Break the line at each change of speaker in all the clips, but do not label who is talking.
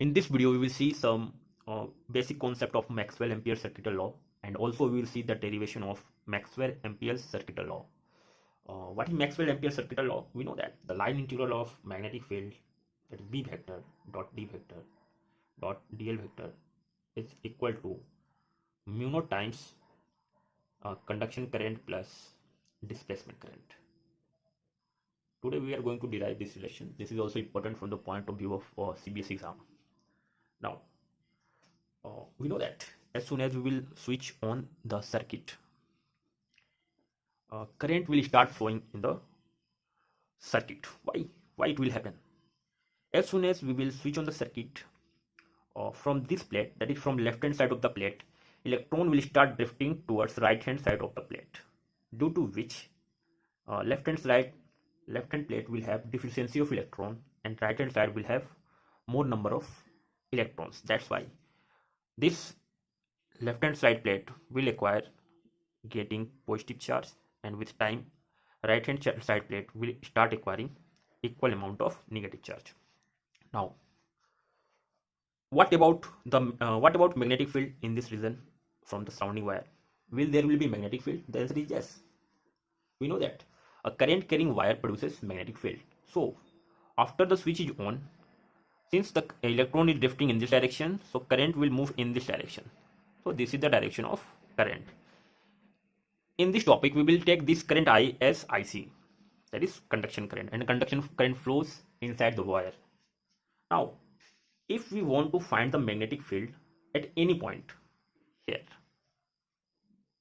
In this video, we will see some basic concept of Maxwell Ampere circuital law, and also we will see the derivation of Maxwell Ampere circuital law. What is Maxwell Ampere circuital law? We know that the line integral of magnetic field, that is B vector dot D vector dot dl vector, is equal to mu naught times conduction current plus displacement current. Today we are going to derive this relation. This is also important from the point of view of CBSE exam. Now, we know that as soon as we will switch on the circuit, current will start flowing in the circuit. Why it will happen? As soon as we will switch on the circuit, from this plate, that is from left hand side of the plate, electron will start drifting towards right hand side of the plate, due to which left hand plate will have deficiency of electron and right hand side will have more number of electrons. That's why this left hand side plate will acquire getting positive charge, and with time right hand side plate will start acquiring equal amount of negative charge. Now, what about magnetic field in this region from the surrounding wire? Will there be magnetic field? The answer is yes. We know that a current carrying wire produces magnetic field. So after the switch is on, since the electron is drifting in this direction, so current will move in this direction. So this is the direction of current. In this topic, we will take this current I as IC, that is conduction current, and conduction current flows inside the wire. Now, if we want to find the magnetic field at any point here,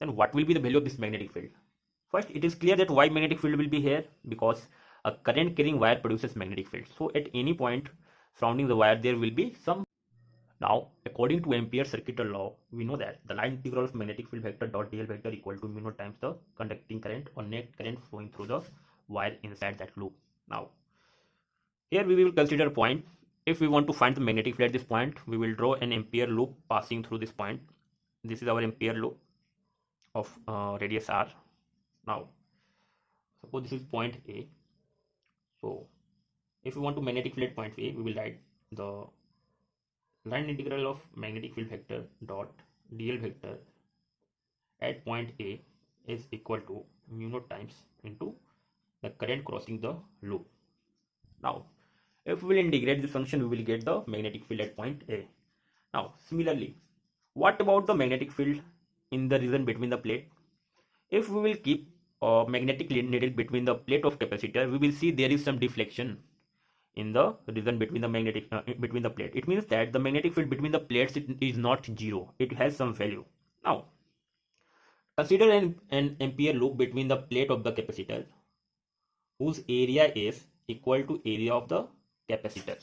then what will be the value of this magnetic field? First, it is clear that why magnetic field will be here, because a current carrying wire produces magnetic field. So at any point surrounding the wire, there will be some. Now, according to Ampere circuital law, we know that the line integral of magnetic field vector dot dl vector equal to mu naught times the conducting current or net current flowing through the wire inside that loop. Now, here we will consider a point. If we want to find the magnetic field at this point, we will draw an Ampere loop passing through this point. This is our Ampere loop of radius r. Now, suppose this is point A. So, if we want to magnetic field at point A, we will write the line integral of magnetic field vector dot dl vector at point A is equal to mu naught times into the current crossing the loop. Now, if we will integrate this function, we will get the magnetic field at point A. Now, similarly, what about the magnetic field in the region between the plate? If we will keep a magnetic needle between the plate of capacitor, we will see there is some deflection in the region between the between the plate. It means that the magnetic field between the plates is not zero. It has some value. Now, consider an Ampere loop between the plate of the capacitor, whose area is equal to area of the capacitor.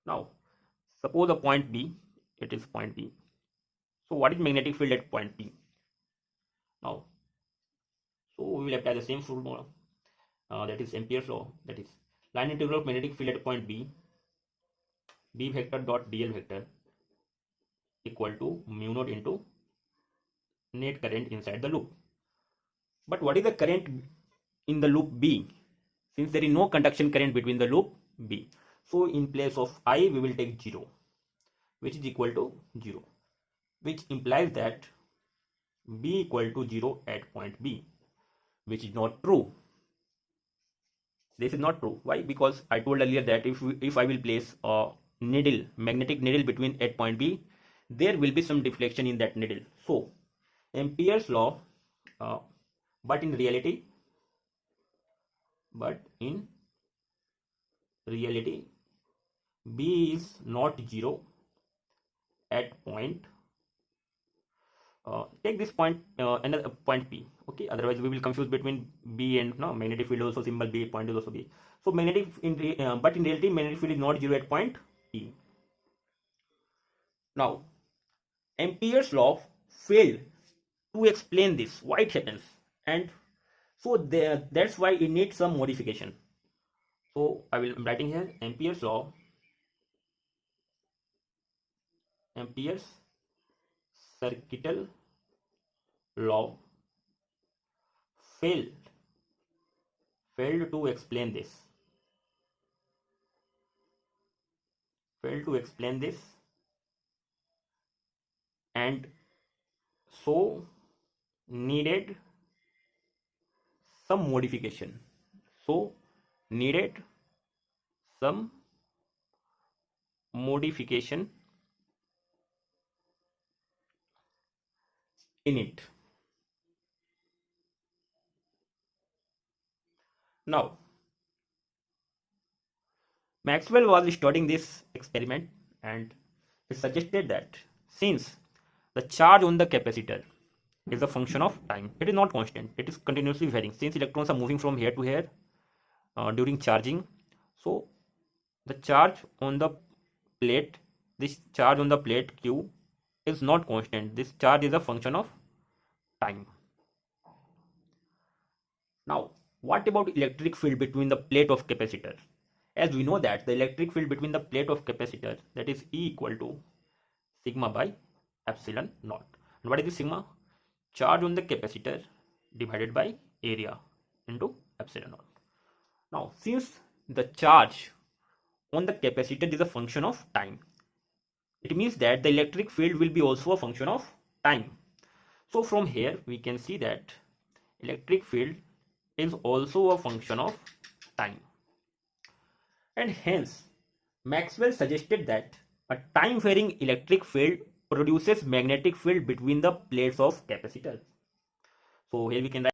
Now, suppose a point B, it is point B. So what is magnetic field at point B? Now, so we will apply the same formula, that is Ampere's law, that is line integral of magnetic field at point B, B vector dot dl vector equal to mu naught into net current inside the loop. But what is the current in the loop B? Since there is no conduction current between the loop B, so in place of I, we will take 0, which is equal to 0, which implies that B equal to 0 at point B, which is not true. This is not true. Why? Because I told earlier that if I will place a needle, magnetic needle between at point B, there will be some deflection in that needle. So Ampere's law, but in reality, B is not 0 at point. Take this point, another point P. Okay, otherwise we will confuse between B and no magnetic field also symbol B, point is also B. So magnetic but in reality magnetic field is not 0 at point P. Now, Ampere's law failed to explain this, why it happens, and so that's why it needs some modification. So I will writing here Ampere's law, Ampere's circuital law failed to explain this. failed to explain this, and so needed some modification. So needed some modification in it. Now, Maxwell was studying this experiment and he suggested that since the charge on the capacitor is a function of time, it is not constant, it is continuously varying. Since electrons are moving from here to here during charging, so the charge on the plate, this charge on the plate Q is not constant. This charge is a function of time. Now, what about electric field between the plate of capacitor? As we know that the electric field between the plate of capacitor, that is E equal to sigma by epsilon naught. And what is the sigma? Charge on the capacitor divided by area into epsilon naught. Now, since the charge on the capacitor is a function of time, it means that the electric field will be also a function of time. So from here we can see that electric field is also a function of time, and hence Maxwell suggested that a time varying electric field produces magnetic field between the plates of capacitor. So here we can write.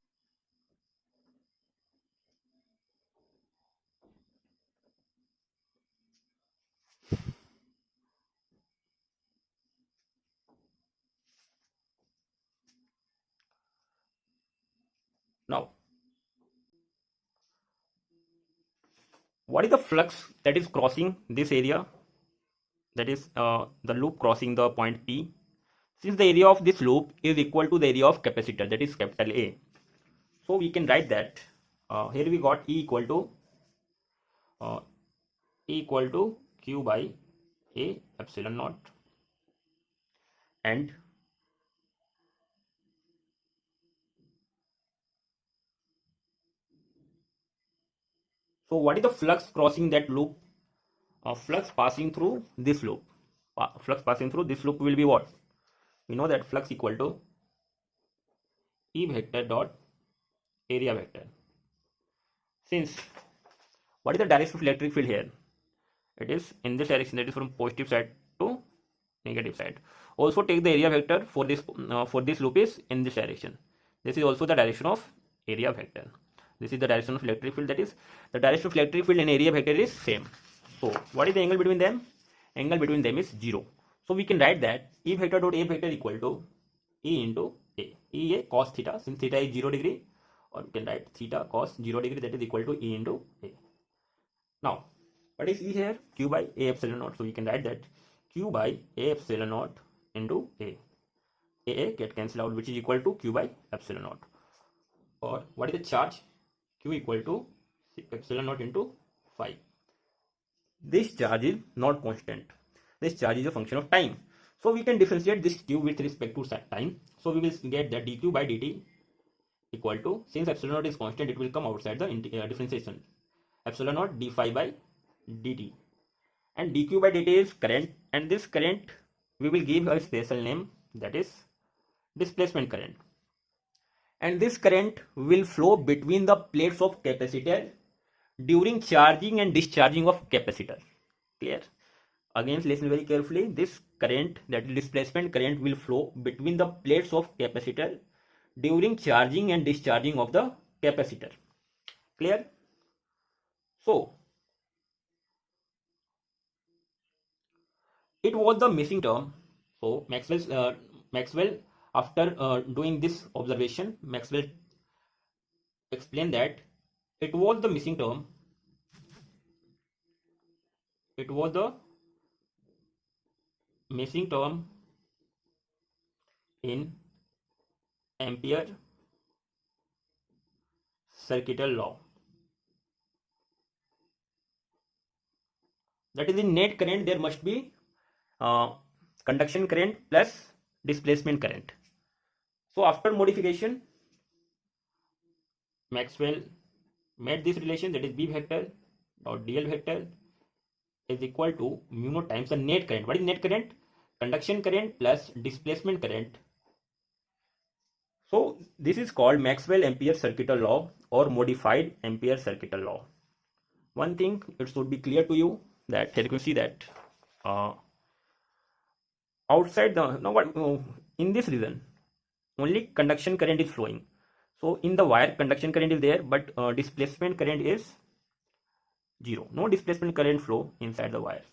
Now, what is the flux that is crossing this area? That is the loop crossing the point P. Since the area of this loop is equal to the area of capacitor, that is capital A, so we can write that here we got E equal to Q by A epsilon naught, and so what is the flux crossing that loop? Flux passing through this loop. Flux passing through this loop will be what? We know that flux equal to E vector dot area vector. Since what is the direction of electric field here? It is in this direction, that is from positive side to negative side. Also take the area vector for this loop is in this direction. This is also the direction of area vector. This is the direction of electric field, that is the direction of electric field and area vector is same. So what is the angle between them? Angle between them is 0. So we can write that E vector dot A vector equal to E into A. E A cos theta, since theta is 0 degree, or we can write theta cos 0 degree, that is equal to E into A. Now, what is E here? Q by A epsilon naught. So we can write that Q by A epsilon naught into A. A get cancelled out, which is equal to Q by epsilon naught. Or what is the charge? Q equal to epsilon naught into phi. This charge is not constant. This charge is a function of time. So we can differentiate this Q with respect to time. So we will get that dQ by dt equal to, since epsilon naught is constant, it will come outside the differentiation. Epsilon naught d phi by dt. And dQ by dt is current, and this current we will give a special name, that is displacement current. And this current will flow between the plates of capacitor during charging and discharging of capacitor. Clear? Again, listen very carefully. This current, that is displacement current, will flow between the plates of capacitor during charging and discharging of the capacitor. Clear? So it was the missing term. So Maxwell after doing this observation, Maxwell explained that it was the missing term. It was the missing term in Ampere circuital law. That is, in net current there must be conduction current plus displacement current. So after modification, Maxwell made this relation, that is B vector dot dl vector is equal to mu naught times the net current. What is net current? Conduction current plus displacement current. So this is called Maxwell Ampere circuital law or modified Ampere circuital law. One thing it should be clear to you that here you can see that outside the in this region only conduction current is flowing. So in the wire conduction current is there, but displacement current is zero. No displacement current flow inside the wire.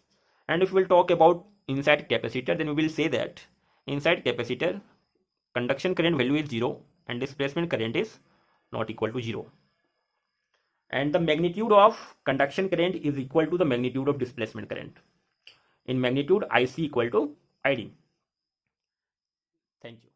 And if we'll talk about inside capacitor, then we will say that inside capacitor conduction current value is 0 and displacement current is not equal to 0. And the magnitude of conduction current is equal to the magnitude of displacement current. In magnitude, IC equal to ID. Thank you.